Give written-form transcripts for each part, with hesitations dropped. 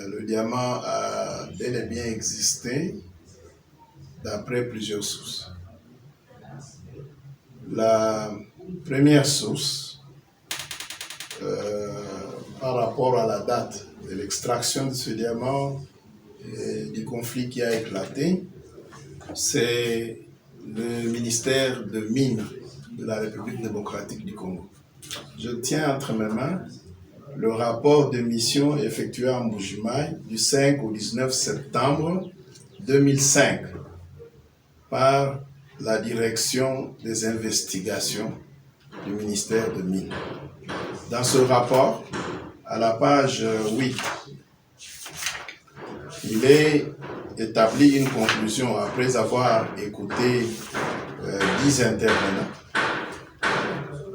Le diamant a bel et bien existé d'après plusieurs sources. La première source, par rapport à la date de l'extraction de ce diamant et du conflit qui a éclaté, c'est le ministère de Mines de la République démocratique du Congo. Je tiens entre mes mains le rapport de mission effectué à Mbujimayi du 5 au 19 septembre 2005 par la direction des investigations du ministère de Mines. Dans ce rapport, à la page 8, il est établi une conclusion après avoir écouté 10 intervenants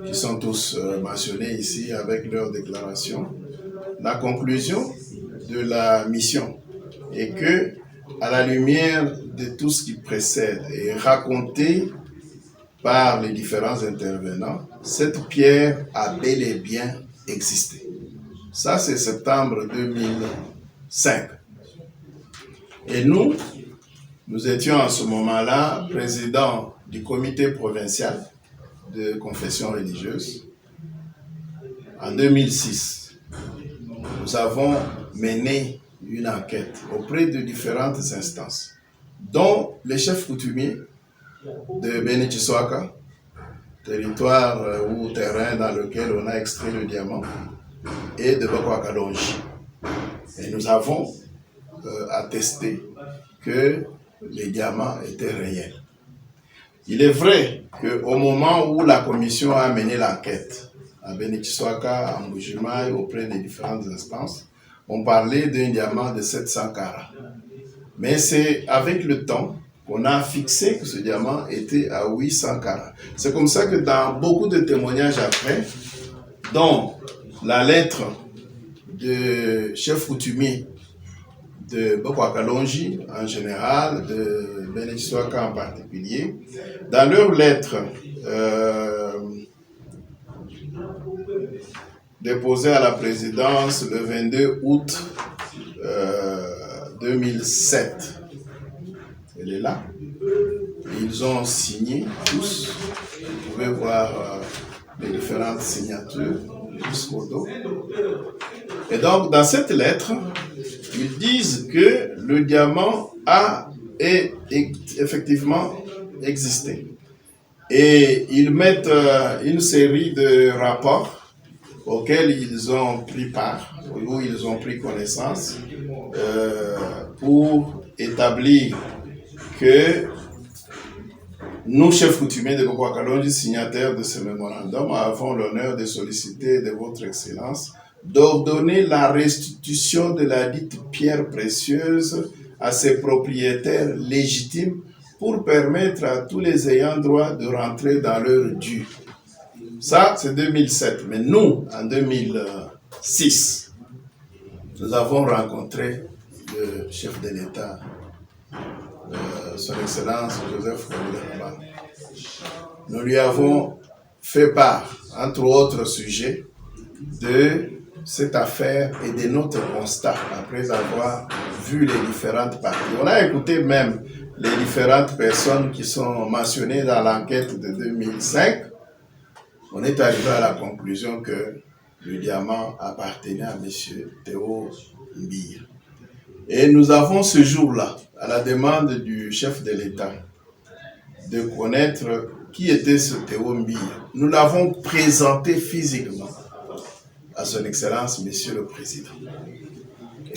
qui sont tous mentionnés ici avec leur déclaration. La conclusion de la mission est que, à la lumière de tout ce qui précède et raconté par les différents intervenants, cette pierre a bel et bien existé. Ça, c'est septembre 2005. Et nous étions en ce moment-là présidents du comité provincial de confession religieuse. En 2006, nous avons mené une enquête auprès de différentes instances, dont les chefs coutumiers de Beni Chiswaka, territoire ou terrain dans lequel on a extrait le diamant, et de Bakwakadonji. Et nous avons attesté que les diamants étaient réels. Il est vrai qu'au moment où la commission a mené l'enquête à Beni Chiswaka, à Mbujimayi, auprès des différentes instances, on parlait d'un diamant de 700 carats. Mais c'est avec le temps qu'on a fixé que ce diamant était à 800 carats. C'est comme ça que dans beaucoup de témoignages après, dont la lettre de chef coutumier de Bakwakadonji en général, de Beni Chiswaka en particulier, dans leur lettre déposée à la présidence le 22 août 2007, elle est là. Ils ont signé tous. Vous pouvez voir les différentes signatures jusqu'au dos. Et donc, dans cette lettre, ils disent que le diamant a effectivement existé. Et ils mettent une série de rapports auxquels ils ont pris part, où ils ont pris connaissance, pour établir que nous, chefs coutumiers de Bakwakadonji, signataires de ce mémorandum, avons l'honneur de solliciter de votre Excellence d'ordonner la restitution de la dite pierre précieuse à ses propriétaires légitimes pour permettre à tous les ayants droit de rentrer dans leur dû. Ça, c'est 2007. Mais nous, en 2006, nous avons rencontré le chef de l'État, son Excellence Joseph Kabila. Nous lui avons fait part, entre autres sujets, de cette affaire et de notre constat après avoir vu les différentes parties. On a écouté même les différentes personnes qui sont mentionnées dans l'enquête de 2005. On est arrivé à la conclusion que le diamant appartenait à M. Théo Mbir. Et nous avons ce jour-là, à la demande du chef de l'État, de connaître qui était ce Théo Mbir. Nous l'avons présenté physiquement à son Excellence, Monsieur le Président.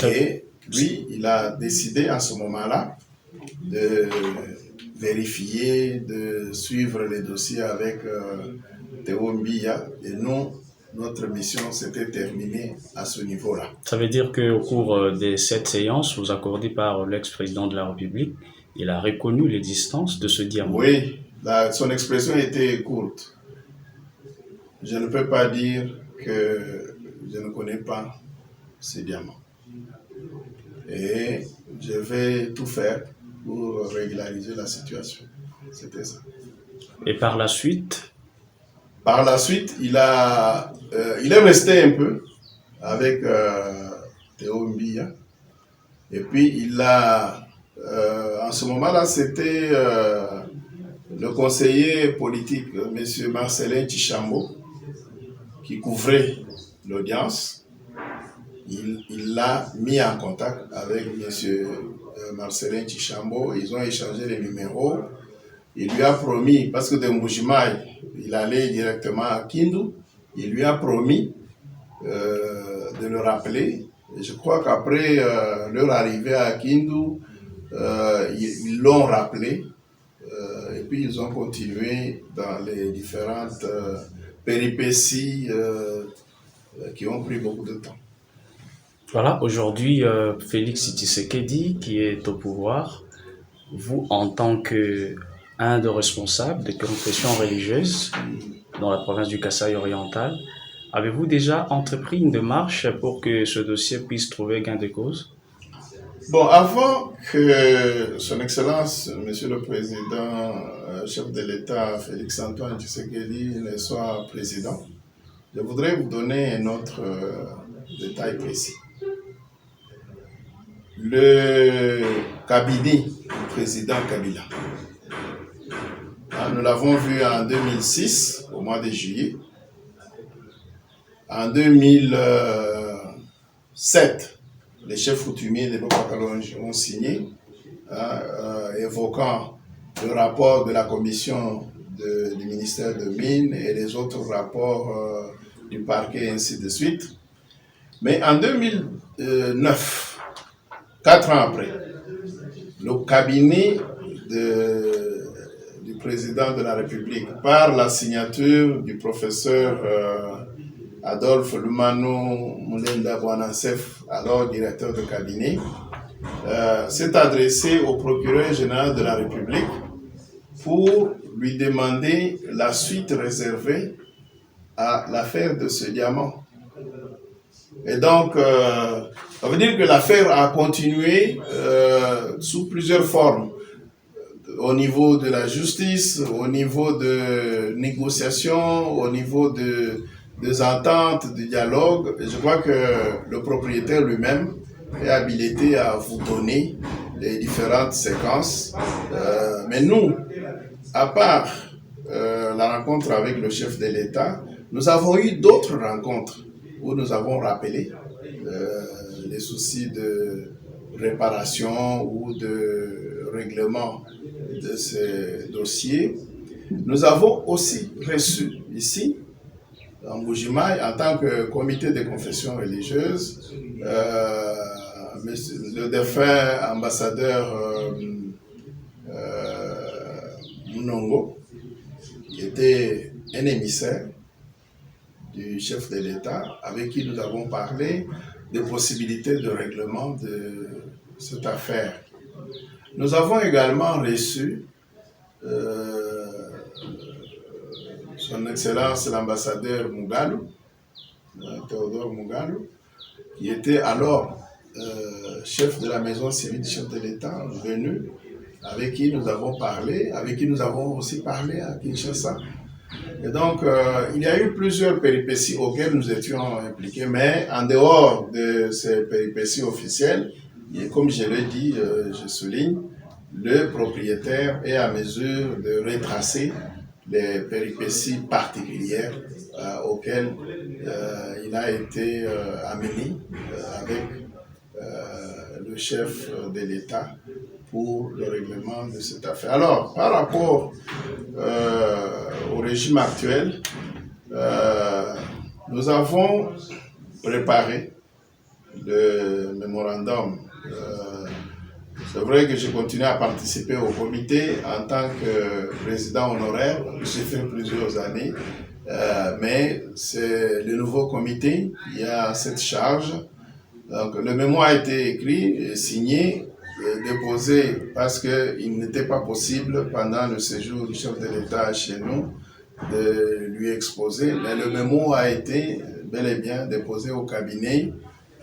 Et lui, il a décidé à ce moment-là de vérifier, de suivre les dossiers avec Théo Mbia. Et nous, notre mission s'était terminée à ce niveau-là. Ça veut dire qu'au cours de cette séance, vous accordée par l'ex-président de la République, il a reconnu l'existence de ce diamant. Oui, son expression était courte. Je ne peux pas dire que je ne connais pas ce diamant. Et je vais tout faire pour régulariser la situation. C'était ça. Et par la suite? Par la suite, il est resté un peu avec Théo Mbia. Et puis, en ce moment-là, c'était le conseiller politique, M. Marcelin Tichambo, qui couvrait l'audience. Il l'a mis en contact avec M. Marcelin Tichambo. Ils ont échangé les numéros. Il lui a promis, parce que de Mbujimaï, il allait directement à Kindu, il lui a promis de le rappeler. Et je crois qu'après leur arrivée à Kindu, ils l'ont rappelé. Et puis ils ont continué dans les différentes péripéties qui ont pris beaucoup de temps. Voilà, aujourd'hui, Félix Tshisekedi qui est au pouvoir, vous, en tant qu'un des responsables des confessions religieuses dans la province du Kasaï oriental, avez-vous déjà entrepris une démarche pour que ce dossier puisse trouver gain de cause? Bon, avant que Son Excellence, Monsieur le Président, chef de l'État, Félix Antoine Tshisekedi, ne soit président, je voudrais vous donner un autre détail précis. Le cabinet du président Kabila, nous l'avons vu en 2006, au mois de juillet. En 2007, les chefs coutumiers de Bopakalounj ont signé, évoquant le rapport de la commission du ministère de Mines et les autres rapports du parquet, ainsi de suite. Mais en 2009, 4 ans après, le cabinet du président de la République, par la signature du professeur Adolphe Lumano Moulenda Bouanassef, alors directeur de cabinet, s'est adressé au procureur général de la République pour lui demander la suite réservée à l'affaire de ce diamant. Et donc, ça veut dire que l'affaire a continué sous plusieurs formes. Au niveau de la justice, au niveau de négociations, au niveau des ententes, du dialogue. Et je crois que le propriétaire lui-même est habilité à vous donner les différentes séquences. Mais nous, à part la rencontre avec le chef de l'État, nous avons eu d'autres rencontres où nous avons rappelé les soucis de réparation ou de règlement de ces dossiers. Nous avons aussi reçu ici, en Mbujimaï, en tant que comité de confession religieuse, le défunt ambassadeur Munongo, qui était un émissaire du chef de l'État, avec qui nous avons parlé des possibilités de règlement de cette affaire. Nous avons également reçu Son Excellence l'ambassadeur Mugalu, Théodore Mugalu, qui était alors chef de la maison civile du chef de l'État, venu, avec qui nous avons parlé, avec qui nous avons aussi parlé à Kinshasa. Et donc, il y a eu plusieurs péripéties auxquelles nous étions impliqués, mais en dehors de ces péripéties officielles, et comme je l'ai dit, je souligne, le propriétaire est à mesure de retracer les péripéties particulières auxquelles il a été amené avec le chef de l'État pour le règlement de cette affaire. Alors, par rapport au régime actuel, nous avons préparé le mémorandum. C'est vrai que j'ai continué à participer au comité en tant que président honoraire. J'ai fait plusieurs années, mais c'est le nouveau comité qui a cette charge. Donc, le mémoire a été écrit et signé, déposé parce qu'il n'était pas possible pendant le séjour du chef de l'État chez nous de lui exposer. Mais le mémoire a été bel et bien déposé au cabinet,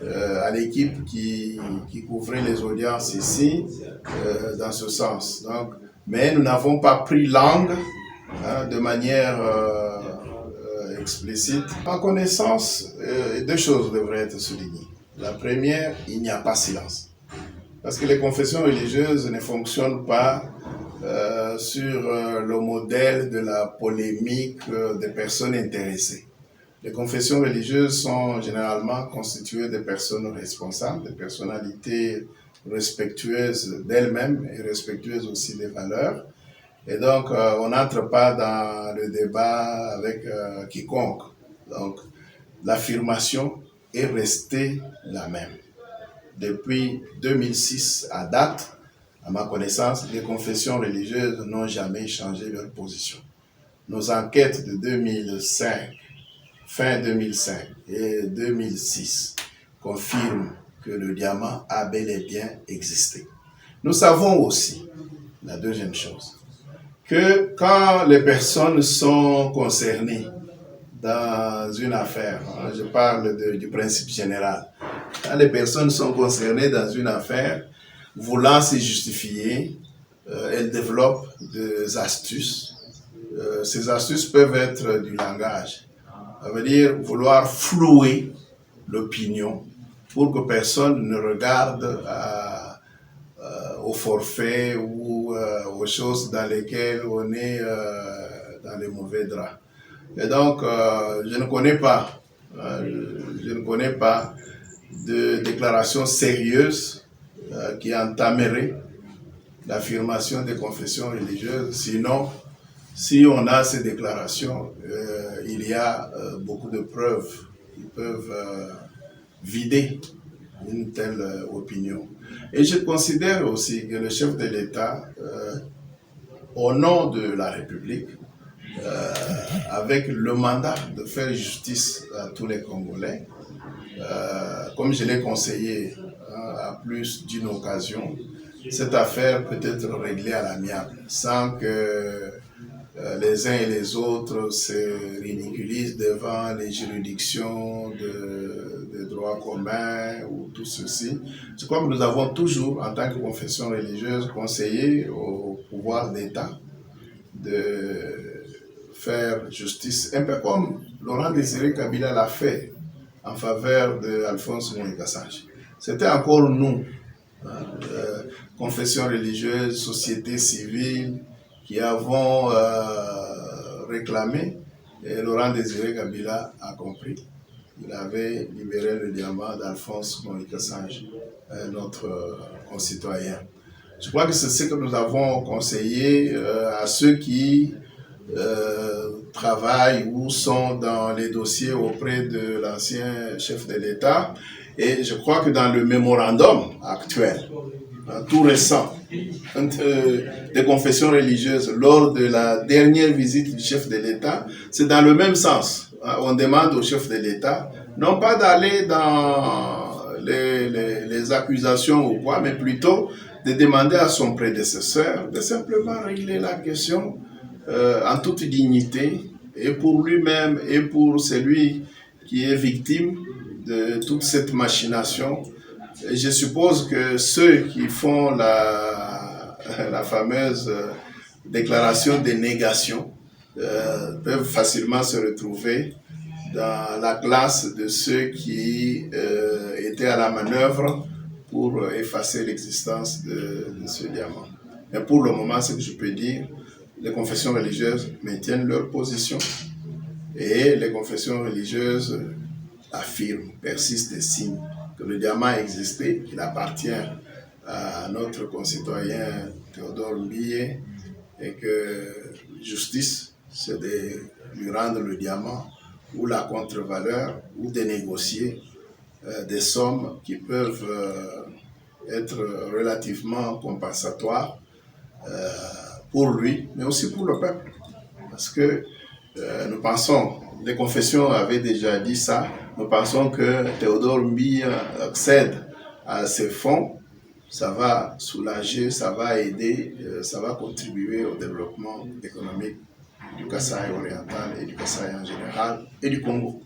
à l'équipe qui couvrait les audiences ici, dans ce sens. Donc, mais nous n'avons pas pris langue de manière explicite. En connaissance, deux choses devraient être soulignées. La première, il n'y a pas silence. Parce que les confessions religieuses ne fonctionnent pas sur le modèle de la polémique des personnes intéressées. Les confessions religieuses sont généralement constituées de personnes responsables, de personnalités respectueuses d'elles-mêmes et respectueuses aussi des valeurs. Et donc, on n'entre pas dans le débat avec quiconque. Donc, l'affirmation est restée la même. Depuis 2006 à date, à ma connaissance, les confessions religieuses n'ont jamais changé leur position. Nos enquêtes de 2005, fin 2005 et 2006 confirment que le diamant a bel et bien existé. Nous savons aussi, la deuxième chose, que quand les personnes sont concernées dans une affaire, je parle du principe général, quand les personnes sont concernées dans une affaire, voulant se justifier, elles développent des astuces. Ces astuces peuvent être du langage. Ça veut dire vouloir flouer l'opinion pour que personne ne regarde au forfait ou aux choses dans lesquelles on est dans les mauvais draps. Et donc, je ne connais pas de déclaration sérieuse qui entamerait l'affirmation des confessions religieuses. Sinon, si on a ces déclarations, il y a beaucoup de preuves qui peuvent vider une telle opinion. Et je considère aussi que le chef de l'État, au nom de la République, avec le mandat de faire justice à tous les Congolais, comme je l'ai conseillé à plus d'une occasion, cette affaire peut être réglée à l'amiable, sans que les uns et les autres se ridiculisent devant les juridictions de droit commun ou tout ceci. Je crois que nous avons toujours, en tant que confession religieuse, conseillé au pouvoir d'État de faire justice, un peu comme Laurent Désiré Kabila l'a fait en faveur d'Alphonse Moïse. C'était encore nous, confession religieuse, société civile, qui avons réclamé, et Laurent Désiré Kabila a compris. Il avait libéré le diamant d'Alphonse Moïse, notre concitoyen. Je crois que c'est ce que nous avons conseillé à ceux qui travaillent ou sont dans les dossiers auprès de l'ancien chef de l'État. Et je crois que dans le mémorandum actuel, tout récent, des confessions religieuses lors de la dernière visite du chef de l'État, c'est dans le même sens. On demande au chef de l'État, non pas d'aller dans les accusations ou quoi, mais plutôt de demander à son prédécesseur de simplement régler la question en toute dignité, et pour lui-même et pour celui qui est victime de toute cette machination. Et je suppose que ceux qui font la fameuse déclaration de négation peuvent facilement se retrouver dans la classe de ceux qui étaient à la manœuvre pour effacer l'existence de ce diamant. Mais pour le moment, ce que je peux dire, les confessions religieuses maintiennent leur position et les confessions religieuses affirment, persistent et signent que le diamant existait, qu'il appartient à notre concitoyen Théodore Mbiye et que justice, c'est de lui rendre le diamant ou la contre-valeur ou de négocier des sommes qui peuvent être relativement compensatoires pour lui, mais aussi pour le peuple. Parce que nous pensons, les confessions avaient déjà dit ça, nous pensons que Théodore Mbiye accède à ces fonds, ça va soulager, ça va aider, ça va contribuer au développement économique du Kasaï oriental et du Kasaï en général et du Congo.